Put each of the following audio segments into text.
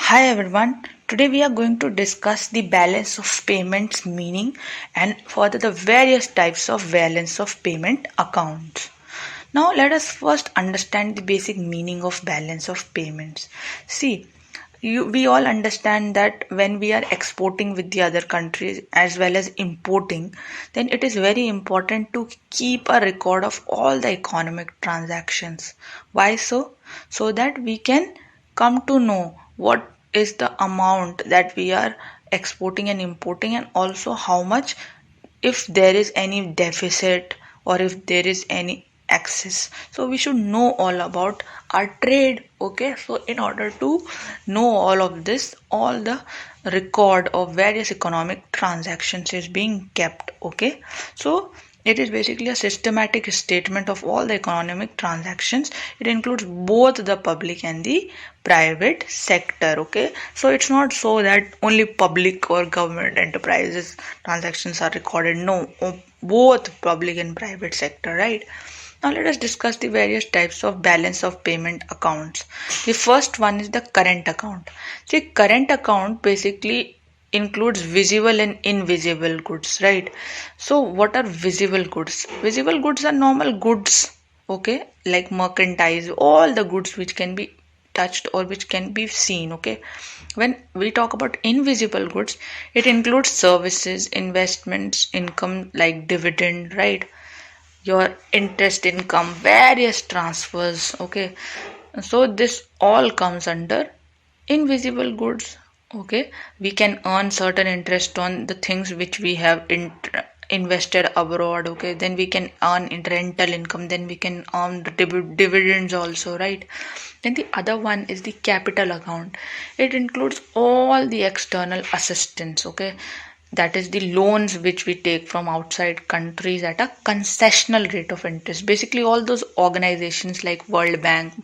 Hi everyone. Today we are going to discuss the balance of payments meaning and further the various types of balance of payment accounts. Now let us first understand the basic meaning of balance of payments. See, we all understand that when we are exporting with the other countries as well as importing, then it is very important to keep a record of all the economic transactions. Why so? So that we can come to know what is the amount that we are exporting and importing, and also how much, if there is any deficit or if there is any excess. So we should know all about our trade. Okay, so in order to know all of this, all the record of various economic transactions is being kept. Okay, so it is basically a systematic statement of all the economic transactions. It includes both the public and the private sector. Okay, so it's not so that only public or government enterprises transactions are recorded. No, both public and private sector, right? Now let us discuss the various types of balance of payment accounts. The first one is the current account. See, current account basically includes visible and invisible goods, right? So what are visible goods? Visible goods are normal goods, okay, like merchandise, all the goods which can be touched or which can be seen. Okay, when we talk about invisible goods, it includes services, investments, income like dividend, right? Your interest income, various transfers. Okay, so this all comes under invisible goods. Okay, we can earn certain interest on the things which we have invested abroad. Okay, then we can earn rental income, then we can earn the dividends also, right? Then the other one is the capital account. It includes all the external assistance. Okay, that is the loans which we take from outside countries at a concessional rate of interest. Basically all those organizations like World Bank,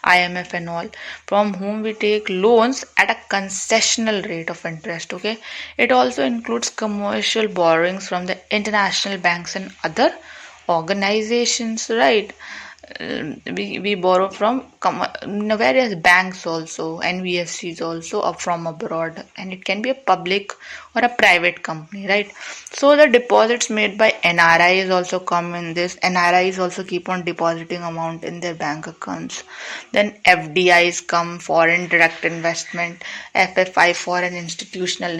IMF and all, from whom we take loans at a concessional rate of interest. Okay, it also includes commercial borrowings from the international banks and other organizations, right? We borrow from various banks also, NBFCs also, up from abroad, and it can be a public or a private company, right? So the deposits made by NRIs also come in this. NRIs also keep on depositing amount in their bank accounts. Then FDIs come, foreign direct investment, FFI, foreign institutional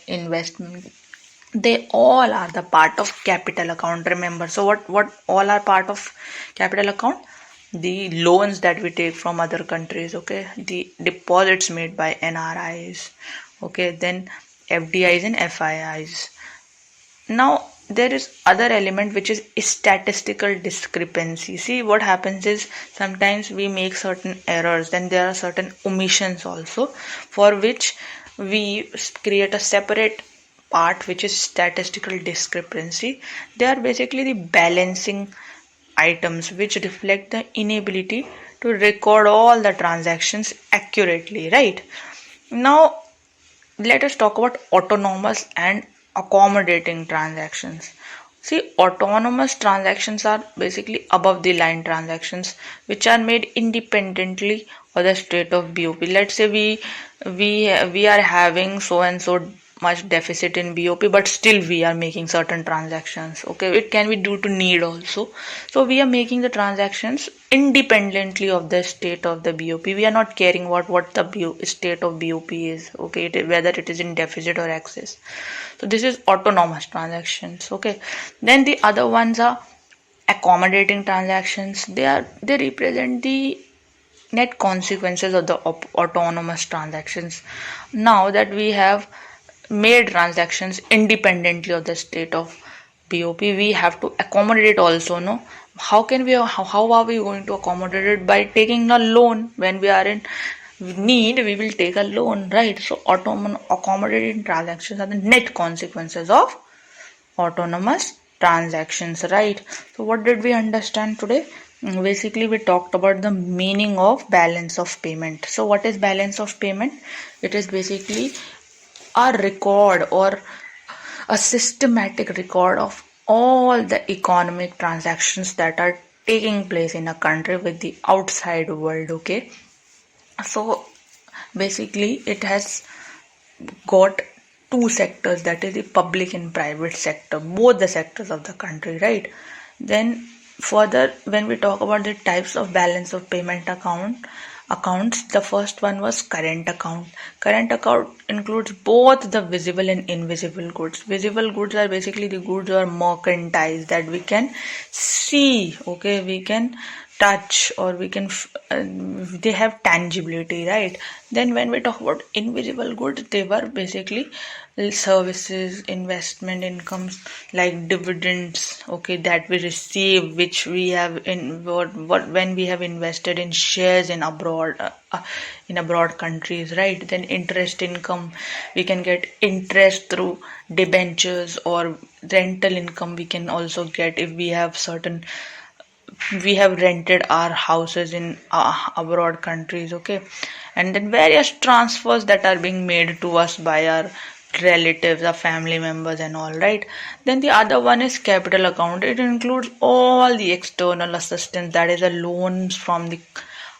investment. They all are the part of capital account. Remember, so what all are part of capital account? The loans that we take from other countries. Okay, the deposits made by NRIs. Okay, then FDIs and FIIs. Now there is other element which is statistical discrepancy. See, what happens is sometimes we make certain errors, then there are certain omissions also, for which we create a separate part which is statistical discrepancy. They are basically the balancing items which reflect the inability to record all the transactions accurately, right? Now let us talk about autonomous and accommodating transactions. See, autonomous transactions are basically above the line transactions which are made independently of the state of BOP. Let's say we are having so and so much deficit in BOP, but still we are making certain transactions. Okay, it can be due to need also. So we are making the transactions independently of the state of the BOP. We are not caring what the state of BOP is. Okay, whether it is in deficit or excess. So this is autonomous transactions. Okay, then the other ones are accommodating transactions. They represent the net consequences of the autonomous transactions. Now that we have made transactions independently of the state of BOP, we have to accommodate also. No, how are we going to accommodate it? By taking a loan. When we are in need, we will take a loan, right? So accommodating transactions are the net consequences of autonomous transactions, right? So what did we understand today? Basically we talked about the meaning of balance of payment. So what is balance of payment? It is basically a record or a systematic record of all the economic transactions that are taking place in a country with the outside world. Okay, so Basically it has got two sectors, that is the public and private sector, both the sectors of the country, right? Then further, when we talk about the types of balance of payment accounts, the first one was current account. Current account includes both the visible and invisible goods. Visible goods are basically the goods or merchandise that we can see, okay, we can touch, or we can they have tangibility, right? Then when we talk about invisible goods, they were basically services, investment incomes like dividends, okay, that we receive, which we have in what when we have invested in shares in abroad countries, right? Then interest income, we can get interest through debentures, or rental income we can also get if we have rented our houses in abroad countries, okay. And then various transfers that are being made to us by our relatives, our family members and all, right? Then the other one is capital account. It includes all the external assistance, that is the loans from the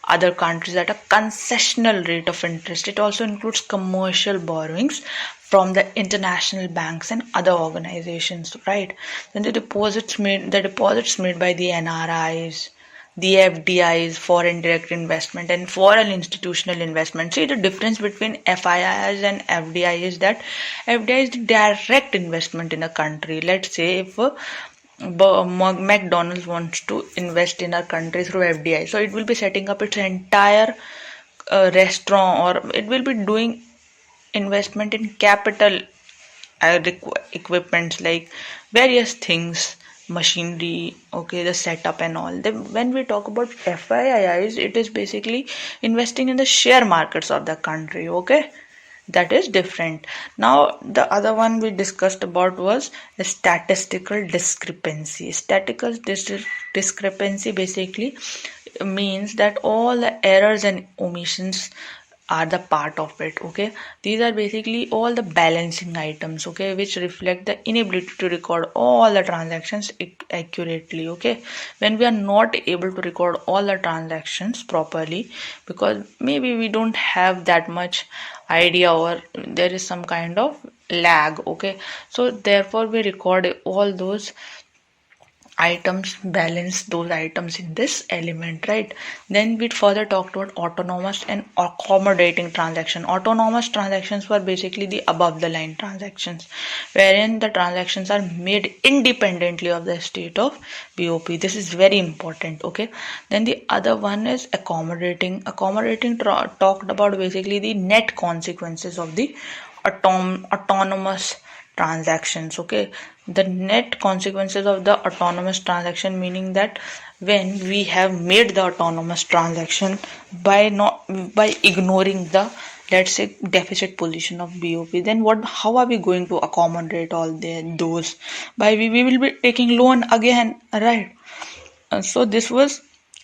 other countries at a concessional rate of interest. It also includes commercial borrowings from the international banks and other organizations, right? Then the deposits made by the NRIs, the FDIs, foreign direct investment, and foreign institutional investment. See, the difference between FIIs and FDI is that FDI is the direct investment in a country. Let's say if McDonald's wants to invest in our country through FDI, so it will be setting up its entire restaurant, or it will be doing investment in capital equipments like various things, machinery, okay, the setup and all. Then when we talk about FIIs, it is basically investing in the share markets of the country, okay. That is different. Now the other one we discussed about was a statistical discrepancy. Discrepancy basically means that all the errors and omissions are the part of it, okay. These are basically all the balancing items, okay, which reflect the inability to record all the transactions accurately, okay. When we are not able to record all the transactions properly, because maybe we don't have that much idea, or there is some kind of lag, okay, so therefore we record all those items, balance those items in this element, right? Then we further talked about autonomous and accommodating transaction. Autonomous transactions were basically the above the line transactions, wherein the transactions are made independently of the state of BOP. This is very important, okay. Then the other one is accommodating talked about basically the net consequences of the autonomous transactions, okay. The net consequences of the autonomous transaction, meaning that when we have made the autonomous transaction by ignoring the, let's say, deficit position of BOP, then how are we going to accommodate all those? We will be taking loan again, right? So this was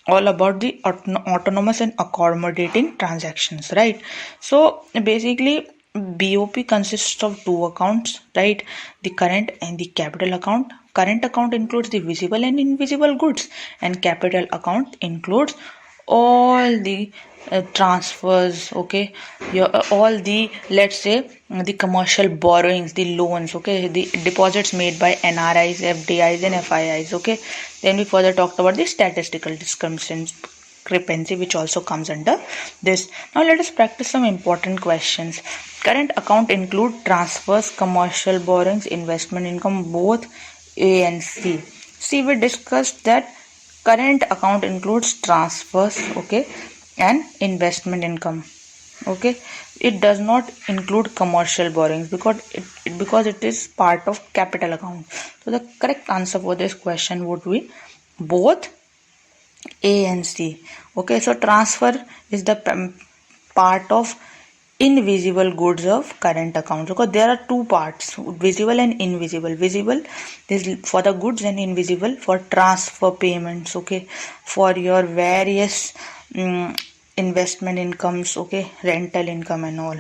all about the autonomous and accommodating transactions, right? So basically BOP consists of two accounts, right? The current and the capital account. Current account includes the visible and invisible goods, and capital account includes all the transfers, okay, all the, let's say, the commercial borrowings, the loans, okay, the deposits made by NRIs, FDIs and FIIs, okay. Then we further talked about the statistical discrepancy, which also comes under this. Now let us practice some important questions. Current account include transfers, commercial borrowings, investment income, both A and C. See, we discussed that current account includes transfers, okay, and investment income, okay. It does not include commercial borrowings because it is part of capital account. So the correct answer for this question would be both A and C, okay. So transfer is the part of invisible goods of current account, because there are two parts, visible and invisible. Visible is for the goods and invisible for transfer payments, okay, for your various investment incomes, okay, rental income and all,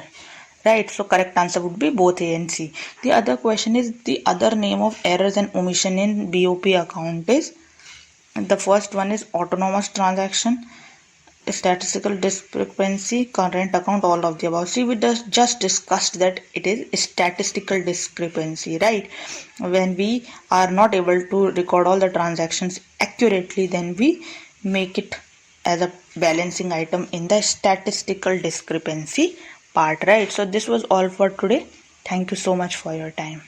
right? So correct answer would be both A and C. The other question is the other name of errors and omission in BOP account is, the first one is autonomous transaction, statistical discrepancy, current account, all of the above. See, we just discussed that it is statistical discrepancy, right? When we are not able to record all the transactions accurately, then we make it as a balancing item in the statistical discrepancy part, right? So this was all for today. Thank you so much for your time.